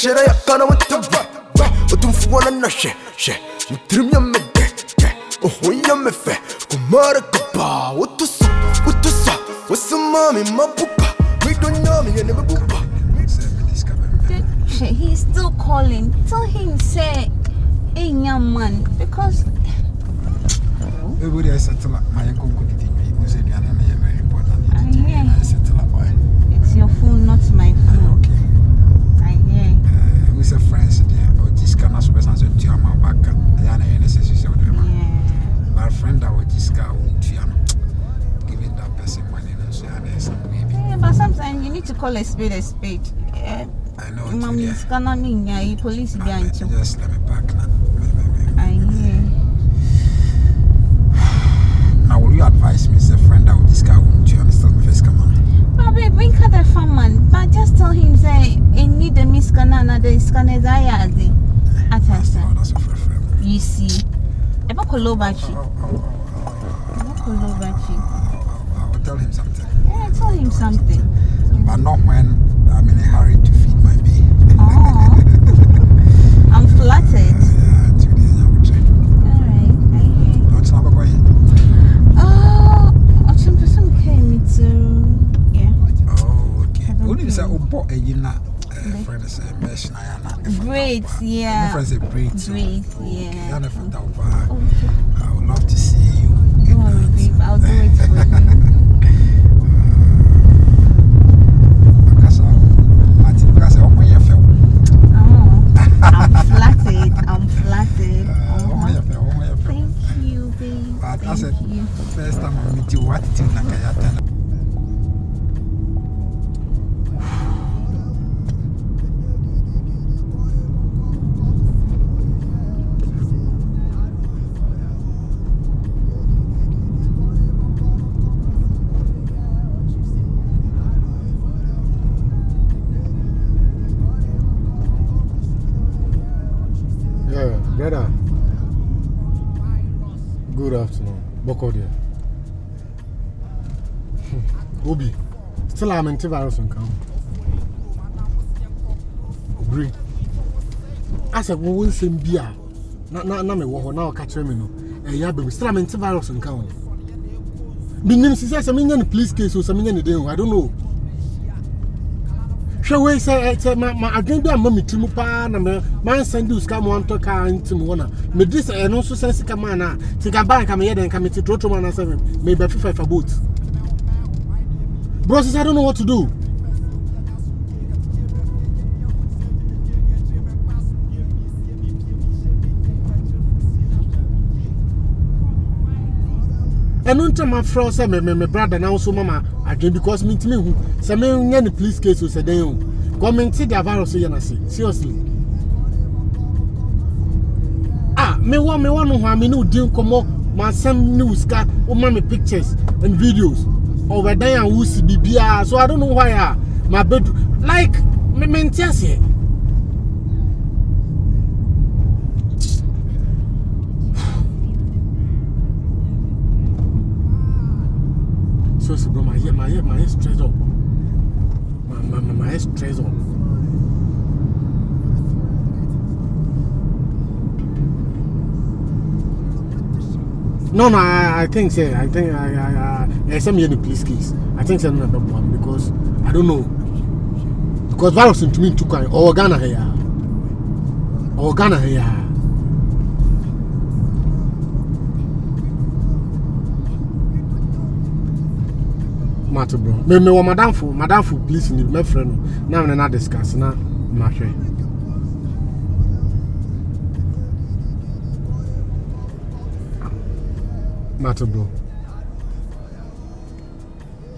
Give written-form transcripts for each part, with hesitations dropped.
share ya kana with the Otumfour Nana she you trim your me oh when you me fe kumara kapa what to sa what's some mommy my pupa we don't know me and never pupa. He's still calling. Tell him say hey young man because everybody I settle my uncle could think me say very important. I settle up. It's your phone, not my phone. Okay. I hear. We say friends there or this can also be something to my back. Yeah, my friend that was this guy giving that person money and so maybe. Yeah, but sometimes you need to call a spade a spade. I know. Mommy's gonna mean you police behind you. Just let me back now. I hear. Now will you advise me, say friend that with this guy won't you understand my face come on? But bring her the farm but just tell him say I need the Miss Nana the scanner that's a friend. You see. I will tell him something. Yeah, tell him something. But not when I'm in a hurry to feed my baby. Oh, I'm flattered. Yeah, 2 days I will try. Alright, I hear. What's not going? Some came too. Yeah. Oh, okay. Only say bought a friend is a mesh braids, yeah. My friend say braids. Braids, yeah. I would love to see you. Don't worry, babe. I'll do it for you. I'm flattered. Thank you, babe. But I said, first time I meet you, what do you think? Yeah, brother. Good afternoon. Boko there. Obi, still I'm in virus and come. Agree. I said, we will send beer. Not me now catch me no. Yeah, baby, still I'm in virus and come. My name is I'm in the police case or something in the day. I don't know. Show say my agenda mommy to mupa na man send you scam one to car into me me this and also sense come na think bank am here then come to trotro man 7 maybe 55 for both bros I don't know what to do. And on time my friend say my brother now so mama again because me to me say me any police case so say dem comment the virus so na say seriously me want no ho me no din komo my some news ka o ma me pictures and videos over there and who see bibia so I don't know why my bed like me mentiase. So bro, my stress up. My stress up. No, I think I send me in the police case. I think send another one because I don't know. Because virus into me too kind. Or Ghana here. Matter bro. Me madam for please need my friend. Now we not discuss na ma hwe. Matter bro.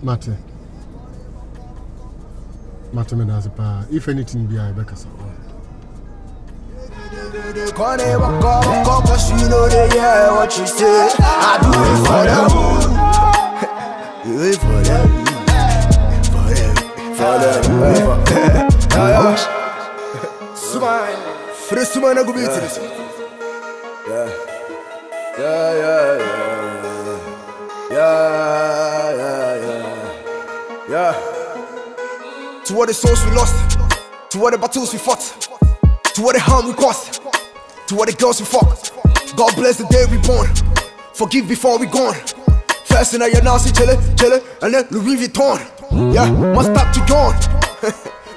Matter me does pa. If anything be I back us. Cause you know they hear what you say. I do it for them. Do it for them. Smile. For the smile, I go beat it. Yeah. To what the souls we lost, to what the battles we fought. To what the harm we cause, to what the girls we fuck. God bless the day we born. Forgive before we gone. First in your now see chille, and then Louis Vuitton. Yeah, master to John.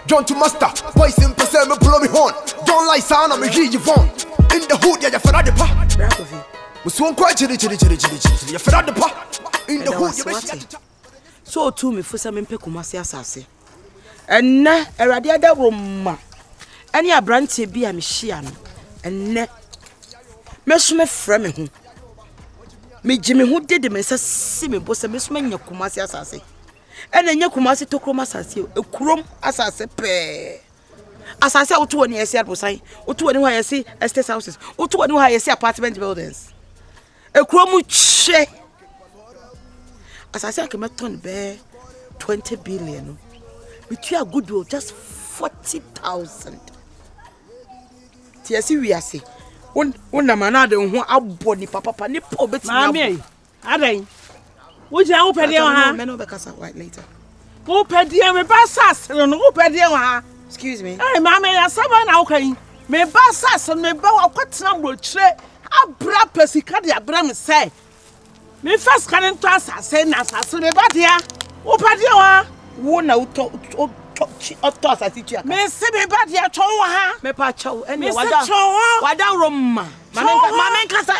John to master. Boys in percent me blow me horn. John like sound I'm a G you want. In the hood, yeah, you fed out the pa. We swung quite chilly. You fed out the pa. In the hood, you so to me for some Kumasi assassin. And na a radiada room. Any a branch be a Michian. And ne Mesh me frame. Me Jimmy who did the mess see me was a missman your Kumasi assassin. And then your Kumasi to Kumasasi, a chrome assassin pay. As I said, to any SR was I, or to any I see estate houses, or to any I see apartment buildings. A chrome che. As I said, I can turn bear 20 billion. With your goodwill, just 40,000. Tiasi we are say. One manade who aboni papa ni po beti. Mami, adai. Wo je wo pede ha? Me no be kasa white later. Wo pede me ba sas no wo pede ha. Excuse me. Hey mami, ya saba na wo kan. Me ba sas me ba wa kwatena brochire abra pesika de abra me say. Me first kan to asase na asase me ba dia. Wo pede ha? Wo na uto asase tia. Me se me ba dia cho wo ha. Me pa chow ene wada Roma. Mami kasa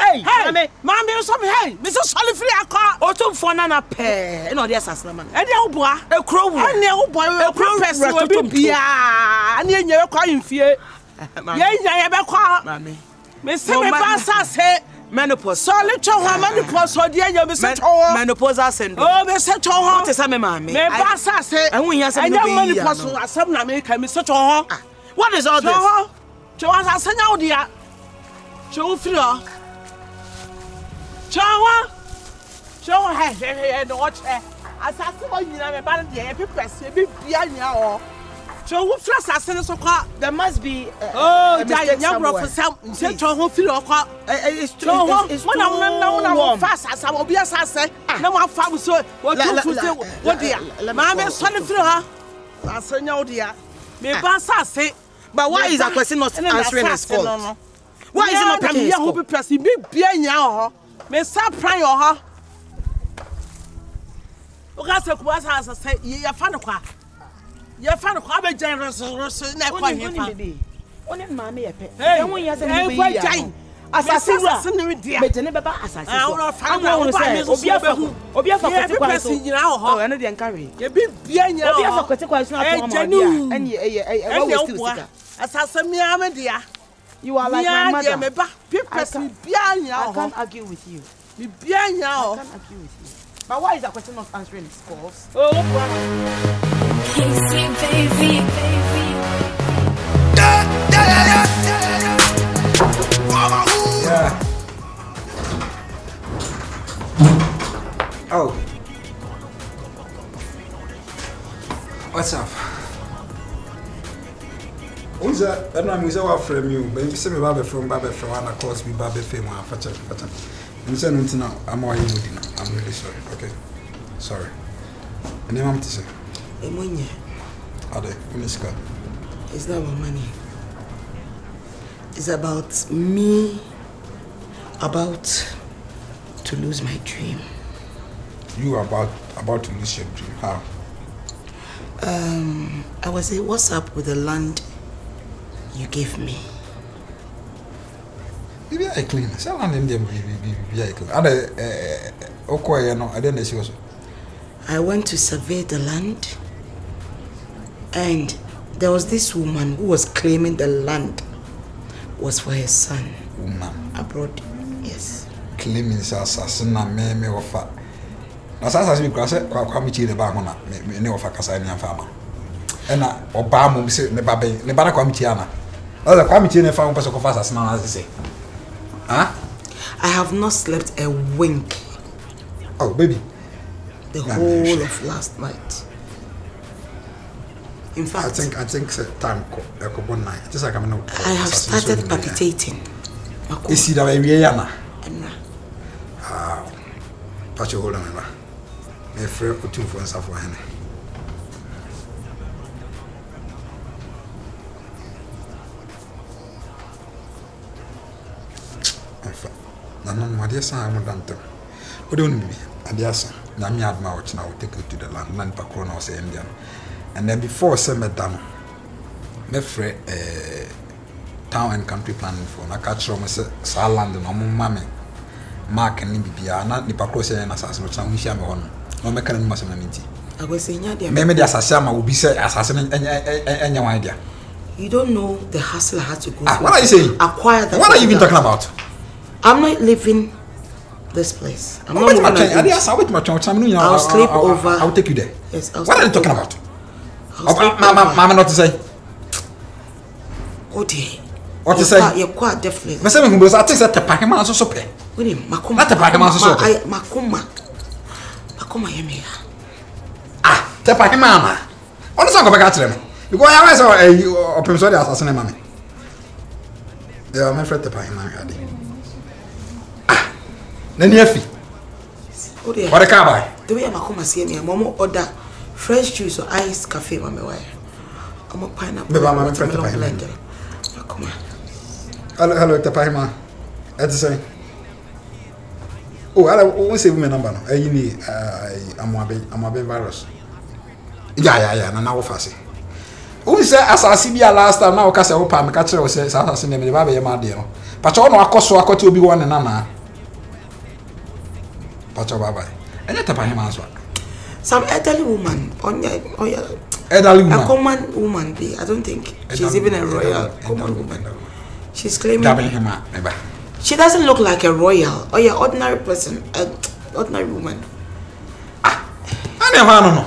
mami so me hey. Me so solid free akọ. Otumfour Nana pe. E no dey asase na man. E dey oboa. E kro wo. E ne oboa. E kro person we bi bia. Ani enye kwa yimfie. Ye nya ye be kwa. Mami. Me se me ba asase. Menopause. Solid cho ho menopause so dey enye me se cho ho. Menopause syndrome. Oh me se cho ho. What is that me mami? Me ba asase. Ehun yan se me be. Enye menopause asem na me ka me se cho ho. What is all this? Cho asase nya wo dia. Cho free o. Cho hey no watch eh. Asase wo nyina me ba de e pepese e bi bia nya o. Cho wo free asase so kwa. There must be oh, nya bro for some say cho ho free o kwa. It's true. It's true. When fast as I will be asase. Na wa fa so wo tu say wo dia. Ma me so ne free ha. Asanya wo dia. Me ba asase. But why is that question not answering his fault? Why is it not picking his call? Be bia nya ho. Me sa pran yo ho. O ga se kuwa sa say ye fa no kwa. Ye fa no kwa be generous na kwa he fa. Oni mama ye pe. E won ya se me be ya. Asase no dia. Me jene beba asase so. I fa no say obi afa kwete kwa so. Oh, eno de encourage. Ye bi bia nya. Obi afa kwete kwa so na to ma dia. Eni what was still sika. Asase mi am dia. You are like my mother. Me ba people bia nya. I can't argue with you. Me bia nya. I can't argue with you. But why is that question not answering his calls? Oh, Kissy baby. Yeah. Oh. What's up? Who's that? I don't know who's from you, but you say me Baba from and of course me Baba fame and facha. You say nothing now. I'm all you now. I'm really sorry. Okay. Sorry. And then I'm to say. Emonye. Ade, Uniska. It's not about money. It's about me about to lose my dream. You are about to lose your dream. How? I was saying, what's up with the land you gave me? Maybe I clean. Say land in them be I clean. Ade okoye no, I don't see also. I went to survey the land and there was this woman who was claiming the land was for her son. Woman abroad. Yes. Claiming assassin na me offer. Na assassin be kwase kwa mi chile ba ho na me offer kasa ni afama. Ena oba mo bi se ne ba na kwa mi chia na. Ola kwa mi chile ne fa mo pese ko fa assassin na say. Huh? I have not slept a wink. Oh baby. The whole of last night. In fact, I think time one night. Just like I'm not. I have started palpitating. Is it that way, Yana? Ah, patch your hold on, my friend. Otumfour Nana. no adeɛ sa am dantam wode wonu bi adeɛ sa na me adma wo china wo take you to the land na nipa kro na wo say India and then before say me da no me frɛ town and country planning for na ka kyerɛ me say sa land no mo mame mark ni bibia na nipa kro say na asase no china wo hia me ho no me kan no masem na minti agwese nya dia me de asase ama obi say asase no enya wan dia. You don't know the hustle I had to go through. What are you saying? Acquire that. What are you even talking about? I'm not leaving this place. I'm not moving. I'll sleep over. I'll take you there. Yes, what are you talking about? Mama not to say. Oh dear. What to say? You're quite definitely. I think that the Pakistan so pay. Makuma. Not the Pakistan so pay. Makuma yemi. The Pakistan. What is going to them? Because I was a person assassin, mammy. Yeah, my friend, the Pakistan. Then you what a car buy? The way Makuma see me, Momo order fresh juice or iced cafe, mammy. I'm a pineapple. Hello, the Pakistan. That's the same. Oh, I won't say women number. You need I'm a virus. Yeah, now fast. Who say assassin be last time now case opa me catch say assassin me ba be ma de no pacho no akoso akoti obi won nana pacho bye enya tapa him answer some elderly woman on your elderly woman a common woman be I don't think she's even a royal common woman she's claiming she doesn't look like a royal or your ordinary person ordinary woman I never know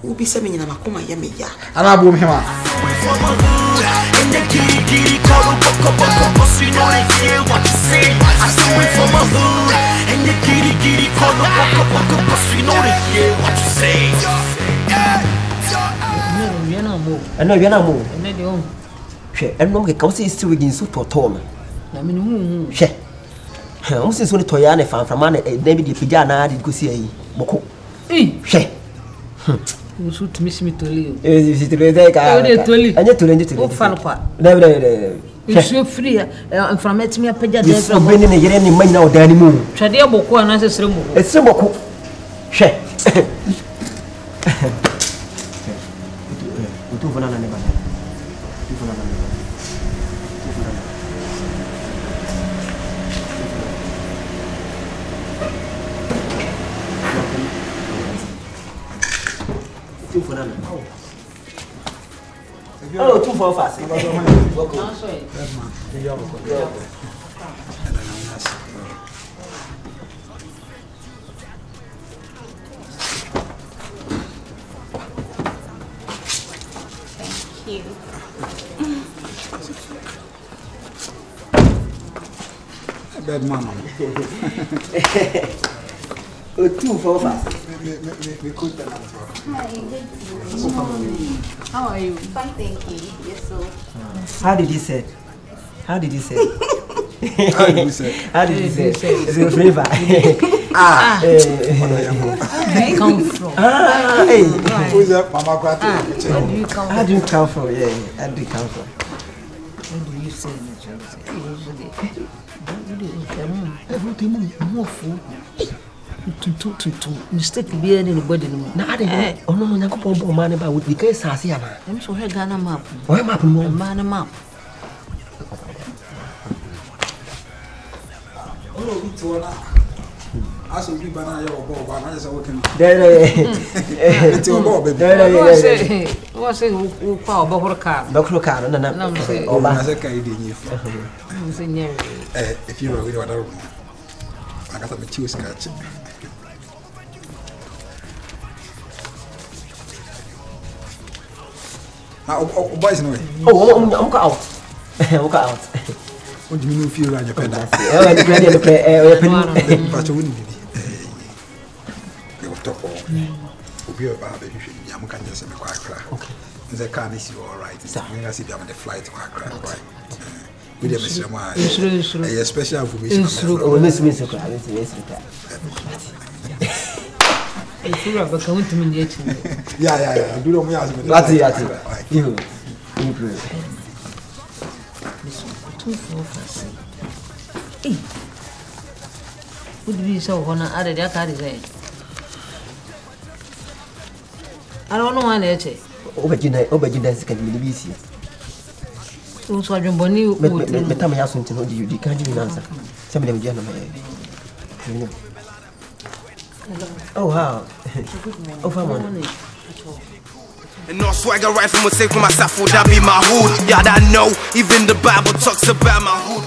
Ubi semi na makoma yeme ya. Ana boom hima. Ano yana mo. Hwe, eno ke ka wose isi wegin so toto no. Na me hu. Hwe. O sin so ni toya ne fanframa na na bi de pija na de kosi ayi. Boko. Hwe. Usu tumisimi toli. Situlete ka. Anya toli. O falo pa. Na. Usu free inframet mi apeja de. Usu beni ne yere ni manya o dani mu. Twade aboko ana se sere mu. Esere boko. Hwe. Otumfour Nana ne ba. Otumfour Nana. Otumfour Nana. Oh, Otumfour fast. Welcome. Thank you. Bad man. Otumfour fast. How are you? Fine, thank you. Yes, so. How did he say? How did you say? It's a flavor. Where you come from? Hey. Who's that? Mama Kwati. How do you come from? Yeah, how do you come from? What do you say? To mistake be anybody no. Na de oh no Yakobon bo man ba we can sase ya na. Em so he Ghana map. Why map no? Man map. Oh, it's one. Aso bi bana ya obo ba na just working. It's obo baby. What say who pa obo car. Doctor car na na. Na say Oh, na say kai dey nyi. Say nyere. If you really want to I got a chew scratch. Now, boys, no way. Oh, I'm out. I'm out. What do you mean, feel like your pen? But you wouldn't be. You will talk all. Be about it. You can just say, quite cry. Okay. The car is all right. I see them on the flight, quite cry. Right. We have a special information. Yeah. Do not Otumfour fasi. Would be so one other their card is there. I don't know why they say. Obedience can be busy. So I don't believe me time has something to you. Can't you answer? Somebody will gentlemen. Oh, how? Oh, fine. And no swagger right from a safe for myself, would that be my hood? Yeah, I know, even the Bible talks about my hood.